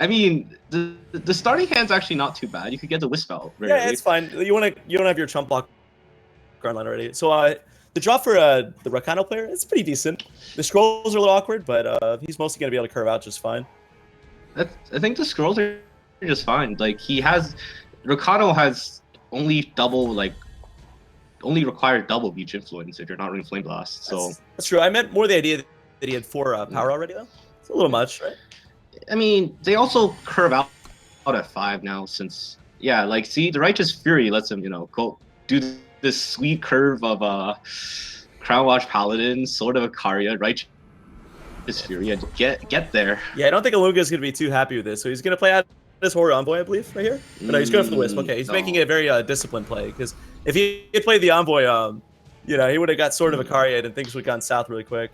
I mean, the starting hand's actually not too bad. You could get the Wisp out very Yeah, early. it's fine. You don't have your chump block line already. So the draw for the Rakano player, it's pretty decent. The scrolls are a little awkward, but he's mostly gonna be able to curve out just fine. I think the scrolls are just fine. Like Rakano has only only required double Beach Influence if you're not running Flame Blast. So that's true. I meant more the idea that he had 4 power already though. It's a little much, right? I mean, they also curve out at 5 now since like see the Righteous Fury lets him go do this sweet curve of Crown Watch Paladin, Sword of Ikaria, Righteous Fury, and get there. Yeah, I don't think Illunga is going to be too happy with this. So he's going to play out this Horror Envoy, I believe, right here. But no, he's going for the Wisp. Okay, he's making it a very disciplined play because if he had played the Envoy, he would have got Sword of Ikaria and things would have gone south really quick.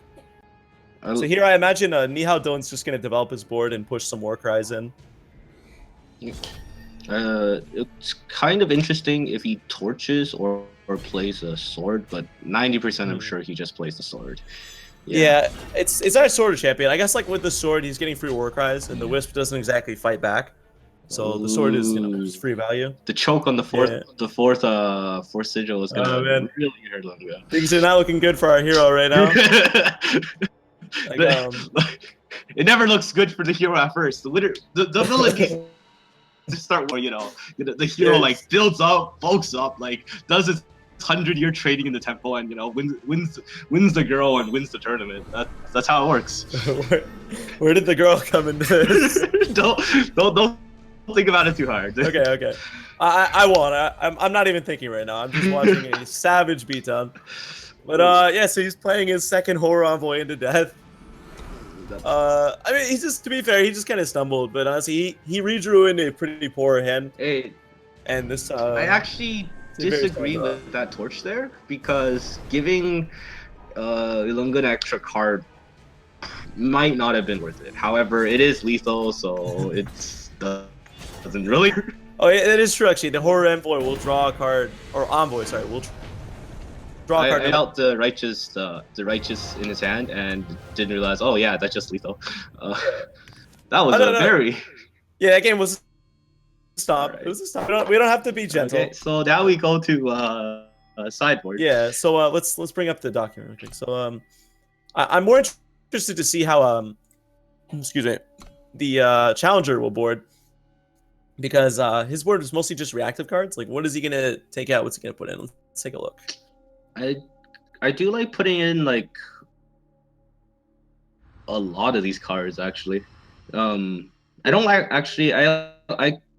So here I imagine NiHaoDylan's just going to develop his board and push some War Cries in. It's kind of interesting if he torches or plays a sword, but 90% I'm sure he just plays the sword. Yeah, it's not a sword champion. I guess like with the sword, he's getting free War Cries, and the Wisp doesn't exactly fight back. So the sword is just free value. The choke on the fourth sigil is gonna really hurt Illunga. Things are not looking good for our hero right now. It never looks good for the hero at first. The villain just start where the hero like builds up, bulks up, like does his 100-year training in the temple, and wins the girl and wins the tournament. That's how it works. Where did the girl come into this? don't think about it too hard. Okay. I won't. I'm not even thinking right now. I'm just watching a savage beatdown. But yeah, so he's playing his second Horror Envoy into death. I mean, he's just, to be fair, he just kind of stumbled, but honestly, he redrew in a pretty poor hand. Hey, and this I actually disagree with that torch there, because giving Illunga an extra card might not have been worth it. However, it is lethal, so it doesn't really. Oh, yeah, that is true. Actually, the Horror Envoy will draw a card, or Envoy, sorry, will draw a card. I felt the righteous in his hand and didn't realize. Oh yeah, that's just lethal. That was very. Yeah, that game was. Stop. Right. It was a stop. We don't have to be gentle. Okay, so now we go to sideboard. Yeah. So let's bring up the document. Okay. So I'm more interested to see how excuse me, the challenger will board, because his board is mostly just reactive cards. Like, what is he gonna take out? What's he gonna put in? Let's take a look. I do like putting in like a lot of these cards actually. I don't like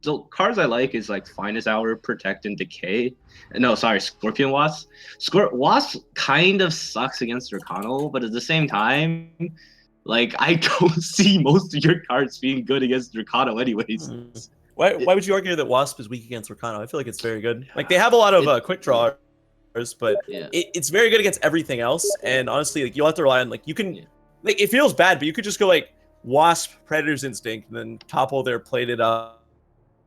the cards I like is like Finest Hour, Protect, and Decay. No, sorry, Scorpion Wasp. Wasp kind of sucks against Rakano, but at the same time, like I don't see most of your cards being good against Rakano anyways. Why would you argue that Wasp is weak against Rakano? I feel like it's very good. Like, they have a lot of quick drawers, but it's very good against everything else. And honestly, like, you'll have to rely on, like, you can like, it feels bad, but you could just go like Wasp, Predator's Instinct, and then topple their plated up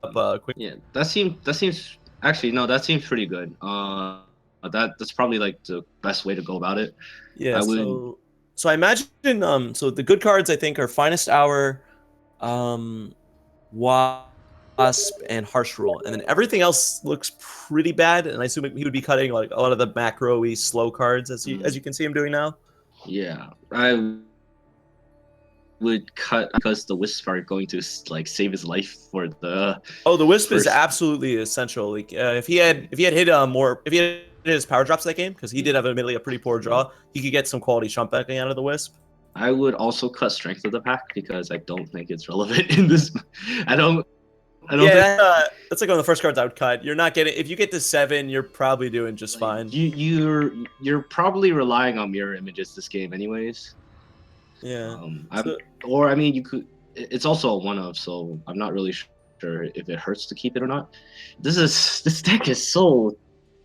quick. Yeah, that seems actually, no, that seems pretty good. That's probably like the best way to go about it. Yeah. So I imagine so the good cards I think are Finest Hour, Wasp, and Harsh Rule, and then everything else looks pretty bad. And I assume he would be cutting like a lot of the macro-y slow cards, as you can see him doing now. Yeah, I would cut because the Wisp are going to like save his life for the. Oh, the Wisp is absolutely essential. Like if he had hit his power drops that game, because he did have admittedly a pretty poor draw, he could get some quality chump backing out of the Wisp. I would also cut Strength of the Pack, because I don't think it's relevant in this. I don't. That's like one of the first cards I would cut. You're not getting, if you get to 7, you're probably doing just fine. You're probably relying on mirror images this game anyways. Yeah. Or I mean, you could. It's also a 1-of, so I'm not really sure if it hurts to keep it or not. This deck is so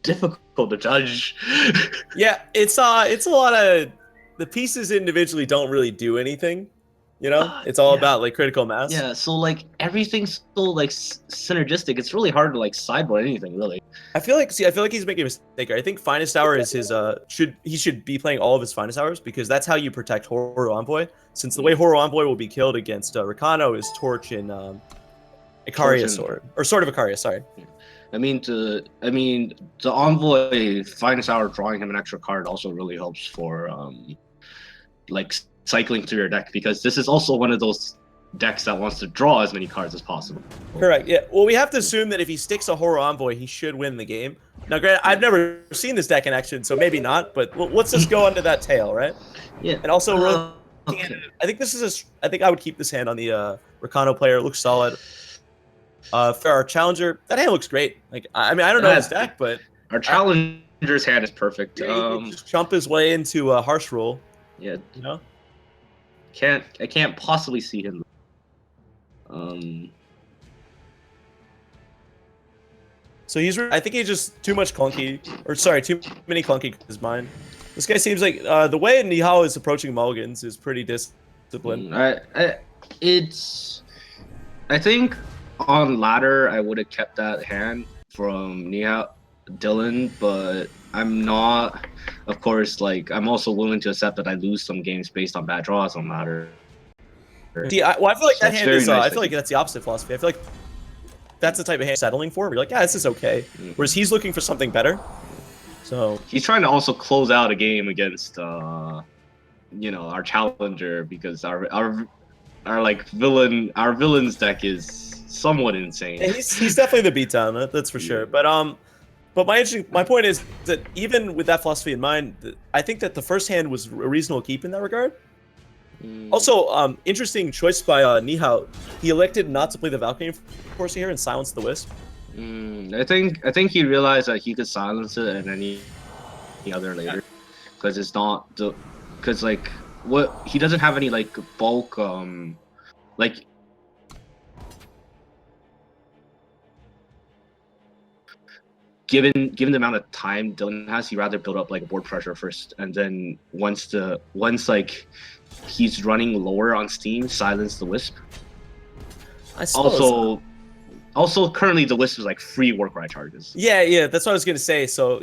difficult to judge. Yeah, it's a lot of the pieces individually don't really do anything. You know, it's all Yeah. about like critical mass. Yeah, so like everything's so like synergistic. It's really hard to like sideboard anything, really. I feel like he's making a mistake. I think Finest Hour is his he should be playing all of his Finest Hours because that's how you protect Horror Envoy. Since the way Horror Envoy will be killed against Rakano is Torch and Icaria Sword, or Sword of Icaria. Sorry. I mean, the Envoy Finest Hour drawing him an extra card also really helps for like cycling through your deck, because this is also one of those decks that wants to draw as many cards as possible. Correct. Yeah. Well, we have to assume that if he sticks a Horror Envoy, he should win the game. Now, granted, I've never seen this deck in action, so maybe not. But let's just go onto that tail, right? Yeah. And also, okay. I think this is I think I would keep this hand on the Rakano player. It looks solid. For our challenger, that hand looks great. Like, I mean, I don't know his deck, but our challenger's hand is perfect. Yeah, he can just jump his way into a Harsh Rule. Yeah. You know. I can't possibly see him. So I think he's just too much clunky, or sorry, too many clunky in his mind. This guy seems like the way Nihao is approaching mulligans is pretty disciplined. I think on ladder I would have kept that hand from NiHaoDylan, but I'm not. Of course, like I'm also willing to accept that I lose some games based on bad draws on ladder. See, I feel like that hand is. Nice, I feel like that's the opposite philosophy. I feel like that's the type of hand settling for. We're like, yeah, this is okay. Whereas he's looking for something better. So he's trying to also close out a game against, you know, our challenger, because our villain's deck is somewhat insane. Yeah, he's definitely the beatdown. That's for sure. But my point is that even with that philosophy in mind, I think that the first hand was a reasonable keep in that regard. Also, interesting choice by Nihao. He elected not to play the Valkyrie Force here and silence the Wisp. I think he realized that he could silence it and any other later, because it's not because like what he doesn't have any like bulk like. Given the amount of time Dylan has, he'd rather build up like board pressure first, and then once like he's running lower on Steam, silence the Wisp. Also, currently the Wisp is like free Warcry charges. Yeah, that's what I was gonna say. So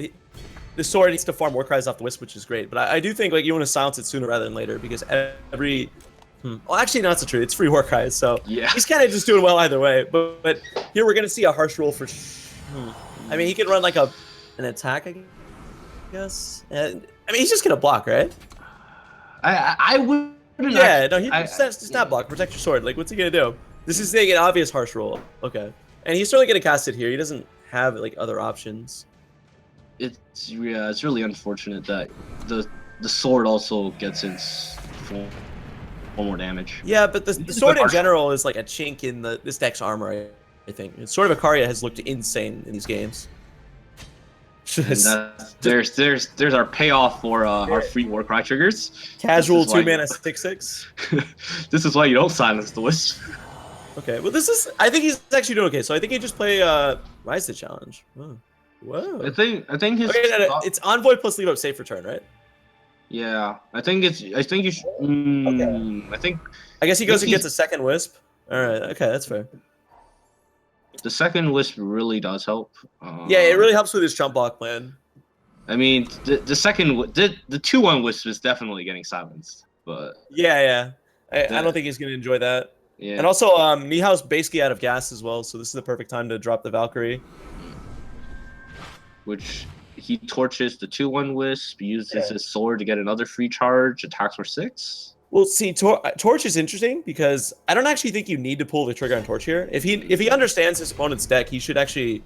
the sword needs to farm Warcries off the Wisp, which is great. But I do think like you want to silence it sooner rather than later, because every well, actually, not so true. It's free Warcries, so yeah, he's kind of just doing well either way. But here we're gonna see a Harsh Rule for. I mean, he could run like an attack, I guess. I mean, he's just gonna block, right? I wouldn't. Yeah, no, he's not block. Protect your sword. Like, what's he gonna do? This is an obvious Harsh Rule. Okay, and he's certainly gonna cast it here. He doesn't have like other options. It's really unfortunate that the sword also gets in for more damage. Yeah, but the sword in general is like a chink in this deck's armor. I think Sword of Icaria has looked insane in these games. There's our payoff for our free Warcry triggers. Casual 2-mana 6/6. This is why you don't silence the Wisp. Okay, well I think he's actually doing okay. So I think he just play Rise the Challenge. Whoa. Whoa. I think his it's Envoy plus leave up safe return, right? Yeah, I think you should. Okay. I guess he goes and gets a second Wisp. All right, okay, that's fair. The second Wisp really does help. Yeah, it really helps with his chump block plan. I mean, the 2/1 Wisp is definitely getting silenced, but yeah, I don't think he's gonna enjoy that. Yeah, and also Nihao's basically out of gas as well, so this is the perfect time to drop the Valkyrie. Which he torches the 2/1 Wisp, uses his sword to get another free charge, attacks for 6. Well, see, Torch is interesting because I don't actually think you need to pull the trigger on Torch here. If he understands his opponent's deck, he should actually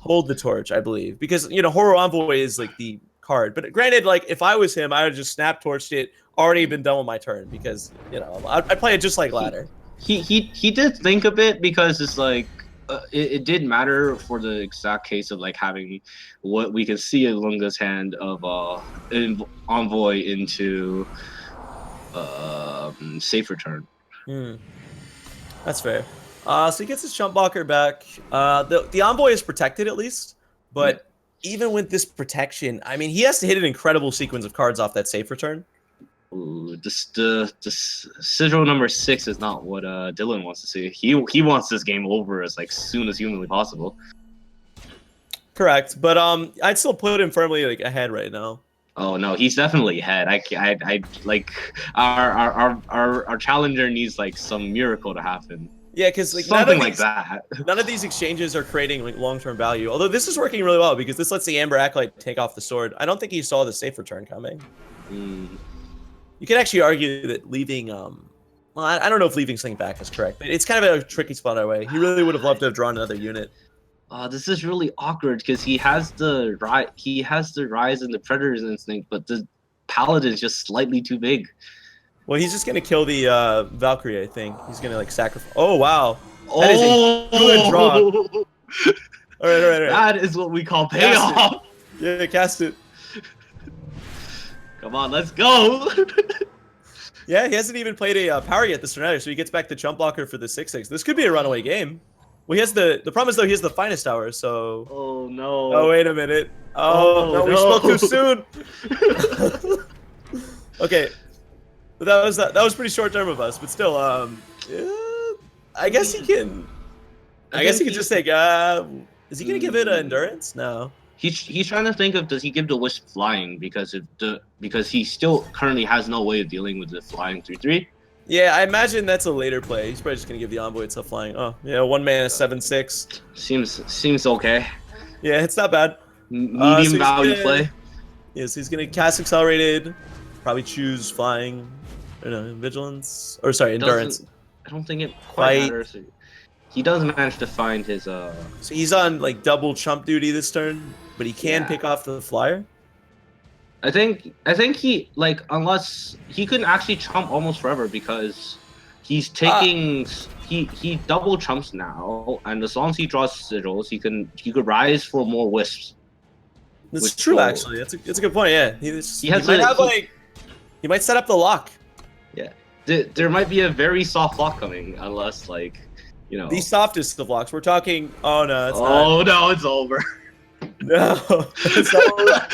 hold the Torch, I believe, because Horror Envoy is like the card. But granted, like if I was him, I would just snap torched it, already been done with my turn, because I'd play it just like ladder. He did think a bit, because it's like it did matter for the exact case of like having what we can see in Illunga's hand of Envoy into safe return. That's fair. So he gets his chump blocker back. The Envoy is protected at least, but even with this protection, I mean, he has to hit an incredible sequence of cards off that safe return. Ooh, the sigil number 6 is not what Dylan wants to see. He wants this game over as like soon as humanly possible. Correct, but I'd still put him firmly like ahead right now. Oh no, he's definitely ahead. I like our challenger needs like some miracle to happen. Yeah, because like something like that. None of these exchanges are creating like long-term value. Although this is working really well because this lets the Amber Acolyte take off the sword. I don't think he saw the safe return coming. You could actually argue that leaving, well, I don't know if leaving Sling back is correct, but it's kind of a tricky spot away. He really would have loved to have drawn another unit. This is really awkward because he has the rise in the Predator's Instinct, but the Paladin is just slightly too big. Well, he's just gonna kill the Valkyrie, I think. He's gonna like sacrifice. Oh wow, that is a good draw. All right. That is what we call payoff. Yeah, cast it. Come on, let's go. Yeah, he hasn't even played a power yet this turn, so he gets back to chump blocker for the 6/6. This could be a runaway game. Well, he has the problem is though he has the finest hour, so. Oh no. Oh wait a minute. Oh no, we spoke too soon. Okay, but that was pretty short term of us, but still, yeah, I guess he can. I guess he could just take. Is he gonna give it an endurance? No. He's trying to think of, does he give the Wisp flying because he still currently has no way of dealing with the flying 3/3. Yeah, I imagine that's a later play. He's probably just gonna give the Envoy itself flying. Oh yeah, 1 mana 7/6. Seems okay. Yeah, it's not bad. Medium value play. Yes, he's gonna cast accelerated. Probably choose flying. Or no, vigilance. Or sorry, endurance. I don't think it quite matters. He does manage to find his So he's on like double chump duty this turn, but he can pick off the flyer. I think he, like, unless he can actually chump almost forever because he's taking he double chumps now, and as long as he draws sigils, he could rise for more wisps. That's true, actually. That's a good point. Yeah, he might set up the lock. Yeah, there might be a very soft lock coming, unless like, you know, the softest of locks. We're talking. Oh no, it's not. Oh no, it's over. No, it's over.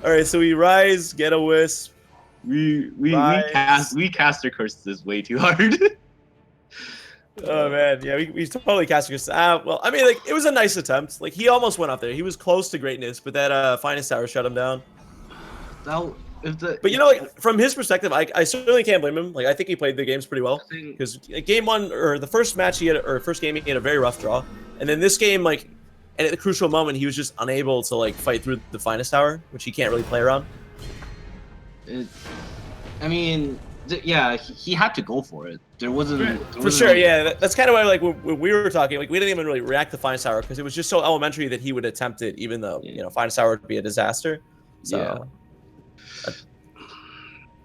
All right, so we rise, get a wisp. We caster curse this way too hard. Oh man, yeah, we totally caster curse. Well, I mean, like, it was a nice attempt. Like, he almost went up there. He was close to greatness, but that finest hour shut him down. But you know, like, from his perspective, I certainly can't blame him. Like, I think he played the games pretty well because game one or the first match first game he had a very rough draw, and then this game, like. And at the crucial moment, he was just unable to like fight through the finest hour, which he can't really play around. I mean, yeah, he had to go for it. There wasn't for sure. Yeah, that's kind of why, like, when we were talking, like, we didn't even really react to finest hour because it was just so elementary that he would attempt it, even though you know finest hour would be a disaster. So,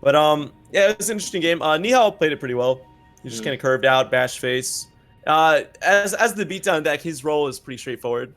but yeah, it was an interesting game. Nihao played it pretty well. He just kind of curved out, bash face. As the beatdown deck, his role is pretty straightforward.